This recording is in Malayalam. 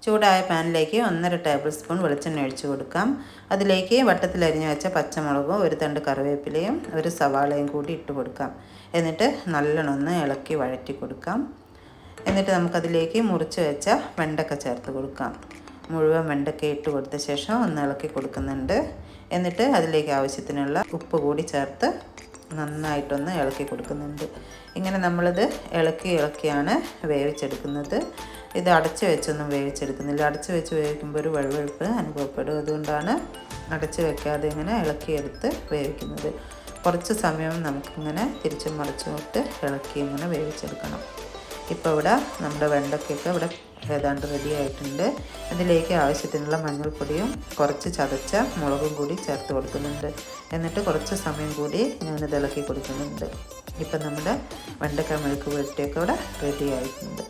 ചൂടായ പാനിലേക്ക് 1.5 ടേബിൾ സ്പൂൺ വെളിച്ചെണ്ണ ഒഴിച്ച് കൊടുക്കാം. അതിലേക്ക് വട്ടത്തിൽ അരിഞ്ഞു വെച്ച പച്ചമുളകും ഒരു തണ്ട് കറിവേപ്പിലയും ഒരു സവാളയും കൂടി ഇട്ട് കൊടുക്കാം. എന്നിട്ട് നല്ലോണം ഒന്ന് ഇളക്കി വഴറ്റി കൊടുക്കാം. എന്നിട്ട് നമുക്കതിലേക്ക് മുറിച്ച് വെച്ച വെണ്ടക്ക ചേർത്ത് കൊടുക്കാം. മുഴുവൻ വെണ്ടക്ക ഇട്ട് കൊടുത്ത ശേഷം ഒന്ന് ഇളക്കി കൊടുക്കുന്നുണ്ട്. എന്നിട്ട് അതിലേക്ക് ആവശ്യത്തിനുള്ള ഉപ്പ് കൂടി ചേർത്ത് നന്നായിട്ടൊന്ന് ഇളക്കി കൊടുക്കുന്നുണ്ട്. ഇങ്ങനെ നമ്മളിത് ഇളക്കിയാണ് വേവിച്ചെടുക്കുന്നത്. ഇത് അടച്ച് വെച്ചൊന്നും വേവിച്ചെടുക്കുന്നില്ല. അടച്ച് വെച്ച് വേവിക്കുമ്പോൾ ഒരു വഴുവഴുപ്പ് അനുഭവപ്പെടും. അതുകൊണ്ടാണ് അടച്ച് വെക്കാതെ ഇങ്ങനെ ഇളക്കിയെടുത്ത് വേവിക്കുന്നത്. കുറച്ച് സമയം നമുക്കിങ്ങനെ തിരിച്ചും മറിച്ചും ഇട്ട് ഇളക്കി ഇങ്ങനെ വേവിച്ചെടുക്കണം. ഇപ്പോൾ ഇവിടെ നമ്മുടെ വെണ്ടയ്ക്കൊക്കെ ഇവിടെ ഏതാണ്ട് റെഡി ആയിട്ടുണ്ട്. അതിലേക്ക് ആവശ്യത്തിനുള്ള മഞ്ഞൾപ്പൊടിയും കുറച്ച് ചതച്ച മുളകും കൂടി ചേർത്ത് കൊടുക്കുന്നുണ്ട്. എന്നിട്ട് കുറച്ച് സമയം കൂടി ഞാനിത് ഇളക്കി കൊടുക്കുന്നുണ്ട്. ഇപ്പം നമ്മുടെ വെണ്ടയ്ക്ക മെഴുക്ക് പുരട്ടിയൊക്കെ ഇവിടെ റെഡി ആയിട്ടുണ്ട്.